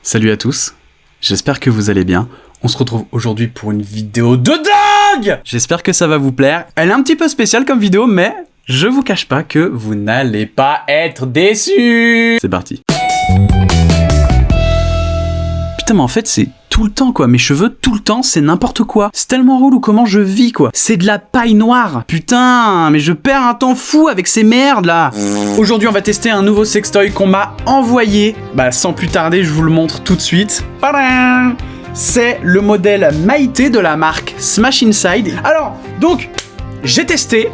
Salut à tous, j'espère que vous allez bien. On se retrouve aujourd'hui pour une vidéo de dingue. J'espère que ça va vous plaire. Elle est un petit peu spéciale comme vidéo, mais je vous cache pas que vous n'allez pas être déçus. C'est parti. Putain mais en fait c'est tout le temps quoi, mes cheveux tout le temps c'est n'importe quoi. C'est tellement relou comment je vis quoi. C'est de la paille noire. Putain mais je perds un temps fou avec ces merdes là. Aujourd'hui on va tester un nouveau sextoy qu'on m'a envoyé. Bah sans plus tarder je vous le montre tout de suite. Tadam! C'est le modèle Maïté de la marque Smash Inside. Alors donc j'ai testé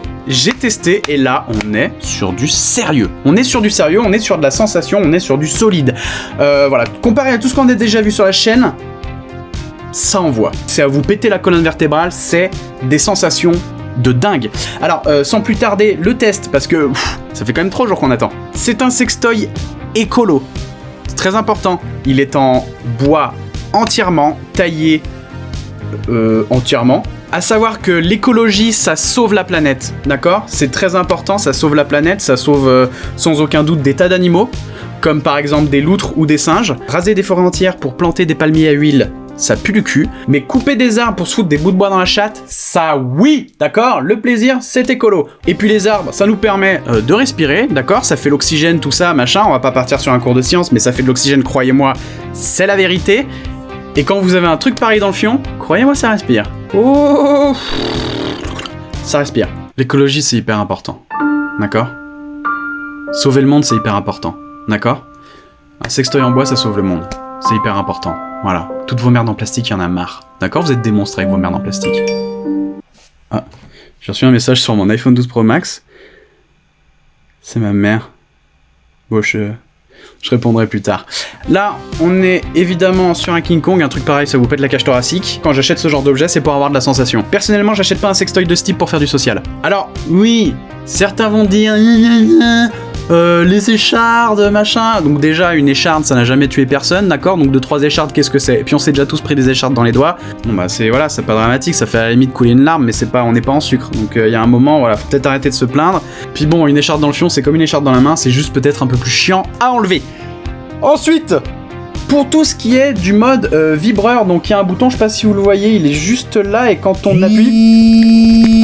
et là on est sur du sérieux. On est sur du sérieux, on est sur de la sensation, on est sur du solide. Voilà, comparé à tout ce qu'on a déjà vu sur la chaîne, ça envoie. C'est à vous péter la colonne vertébrale, c'est des sensations de dingue. Alors sans plus tarder, le test, parce que ça fait quand même 3 jours qu'on attend. C'est un sextoy écolo, c'est très important. Il est en bois entièrement, taillé entièrement. À savoir que l'écologie, ça sauve la planète, d'accord ? C'est très important, ça sauve la planète, ça sauve sans aucun doute des tas d'animaux, comme par exemple des loutres ou des singes. Raser des forêts entières pour planter des palmiers à huile, ça pue du cul. Mais couper des arbres pour se foutre des bouts de bois dans la chatte, ça oui, d'accord ? Le plaisir, c'est écolo. Et puis les arbres, ça nous permet de respirer, d'accord ? Ça fait l'oxygène, tout ça, machin, on va pas partir sur un cours de science, mais ça fait de l'oxygène, croyez-moi, c'est la vérité. Et quand vous avez un truc pareil dans le fion, croyez-moi, ça respire. Oh, ça respire. L'écologie, c'est hyper important. D'accord ? Sauver le monde, c'est hyper important. D'accord ? Un sextoy en bois, ça sauve le monde. C'est hyper important. Voilà. Toutes vos merdes en plastique, il y en a marre. D'accord ? Vous êtes des monstres avec vos merdes en plastique. Ah, j'ai reçu un message sur mon iPhone 12 Pro Max. C'est ma mère. Bon, je répondrai plus tard. Là, on est évidemment sur un King Kong, un truc pareil, ça vous pète la cage thoracique. Quand j'achète ce genre d'objet, c'est pour avoir de la sensation. Personnellement, j'achète pas un sextoy de ce type pour faire du social. Alors, oui, certains vont dire les échardes, machin. Donc déjà, une écharde, ça n'a jamais tué personne, d'accord ? Donc 2-3 échardes, qu'est-ce que c'est ? Et puis on s'est déjà tous pris des échardes dans les doigts. Bon bah c'est voilà, c'est pas dramatique, ça fait à la limite couler une larme, mais on n'est pas en sucre. Donc il y a un moment, voilà, faut peut-être arrêter de se plaindre. Puis bon, une écharde dans le fion, c'est comme une écharde dans la main, c'est juste peut-être un peu plus chiant à enlever. Ensuite, pour tout ce qui est du mode vibreur, donc il y a un bouton, je sais pas si vous le voyez, il est juste là et quand on appuie...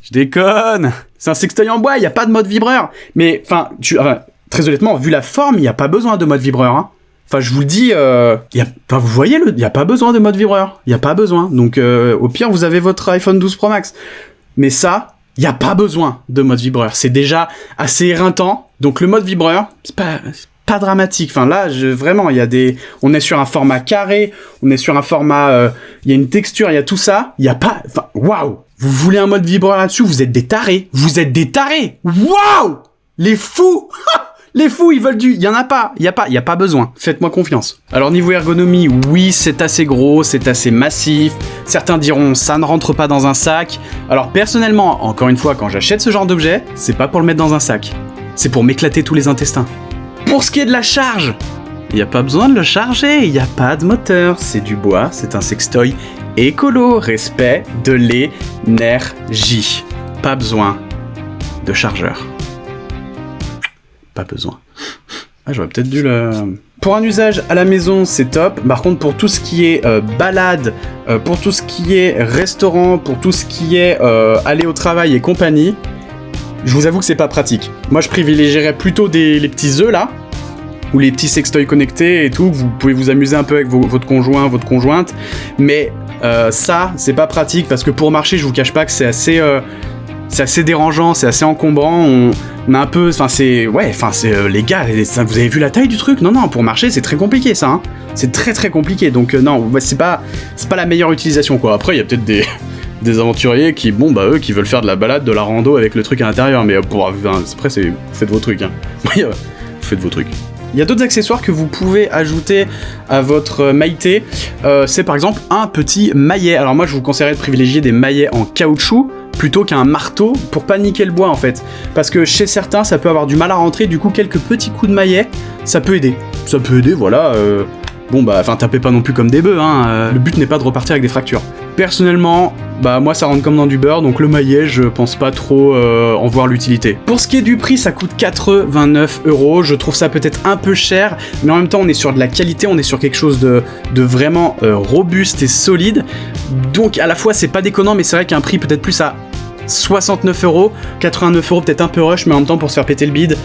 Je déconne, c'est un sextoy en bois, il n'y a pas de mode vibreur. Mais, enfin, très honnêtement, vu la forme, il n'y a pas besoin de mode vibreur. Hein. Enfin, je vous le dis, vous voyez, il n'y a pas besoin de mode vibreur. Il n'y a pas besoin. Donc, au pire, vous avez votre iPhone 12 Pro Max. Mais ça, il n'y a pas besoin de mode vibreur. C'est déjà assez éreintant. Donc, le mode vibreur, c'est pas dramatique. Enfin, là, vraiment, on est sur un format carré, on est sur un format... il y a une texture, il y a tout ça. Il n'y a pas... Enfin, waouh! Vous voulez un mode vibreur là-dessus, vous êtes des tarés. Vous êtes des tarés. Waouh! Les fous! Les fous, ils veulent il y en a pas. Il y a pas besoin. Faites-moi confiance. Alors, niveau ergonomie, oui, c'est assez gros, c'est assez massif. Certains diront, ça ne rentre pas dans un sac. Alors, personnellement, encore une fois, quand j'achète ce genre d'objet, c'est pas pour le mettre dans un sac. C'est pour m'éclater tous les intestins. Pour ce qui est de la charge, il n'y a pas besoin de le charger, il n'y a pas de moteur, c'est du bois, c'est un sextoy écolo, respect de l'énergie. Pas besoin de chargeur. Pas besoin. Ah, j'aurais peut-être dû le... Pour un usage à la maison, c'est top. Par contre, pour tout ce qui est balade, pour tout ce qui est restaurant, pour tout ce qui est aller au travail et compagnie, je vous avoue que c'est pas pratique. Moi, je privilégierais plutôt les petits œufs, là, ou les petits sextoys connectés et tout, que vous pouvez vous amuser un peu avec votre conjoint, votre conjointe, mais ça, c'est pas pratique, parce que pour marcher, je vous cache pas que c'est assez dérangeant, c'est assez encombrant, on a un peu... Enfin, les gars, vous avez vu la taille du truc ? Non, pour marcher, c'est très compliqué, ça, hein. C'est très très compliqué, donc non, c'est pas la meilleure utilisation, quoi. Après, il y a peut-être des aventuriers qui, eux, qui veulent faire de la balade, de la rando avec le truc à l'intérieur, mais après, faites vos trucs, hein. Faites vos trucs. Il y a d'autres accessoires que vous pouvez ajouter à votre Maïté. C'est par exemple un petit maillet. Alors moi, je vous conseillerais de privilégier des maillets en caoutchouc plutôt qu'un marteau pour pas niquer le bois en fait. Parce que chez certains, ça peut avoir du mal à rentrer. Du coup, quelques petits coups de maillet, ça peut aider. Voilà. Tapez pas non plus comme des bœufs. Hein. Le but n'est pas de repartir avec des fractures. Personnellement, bah moi ça rentre comme dans du beurre, donc le maillet je pense pas trop en voir l'utilité. Pour ce qui est du prix, ça coûte 89 €, je trouve ça peut-être un peu cher, mais en même temps on est sur de la qualité, on est sur quelque chose de vraiment robuste et solide, donc à la fois c'est pas déconnant, mais c'est vrai qu'un prix peut-être plus à 69 €, 89 € peut-être un peu rush, mais en même temps pour se faire péter le bide,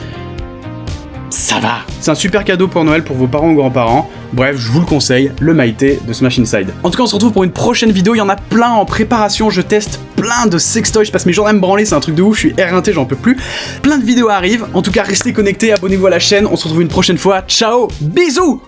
ça va. C'est un super cadeau pour Noël pour vos parents ou grands-parents. Bref, je vous le conseille, le Maïté de Smash Inside. En tout cas, on se retrouve pour une prochaine vidéo. Il y en a plein en préparation. Je teste plein de sextoys. Je passe mes journées à me branler. C'est un truc de ouf. Je suis éreinté, j'en peux plus. Plein de vidéos arrivent. En tout cas, restez connectés. Abonnez-vous à la chaîne. On se retrouve une prochaine fois. Ciao. Bisous.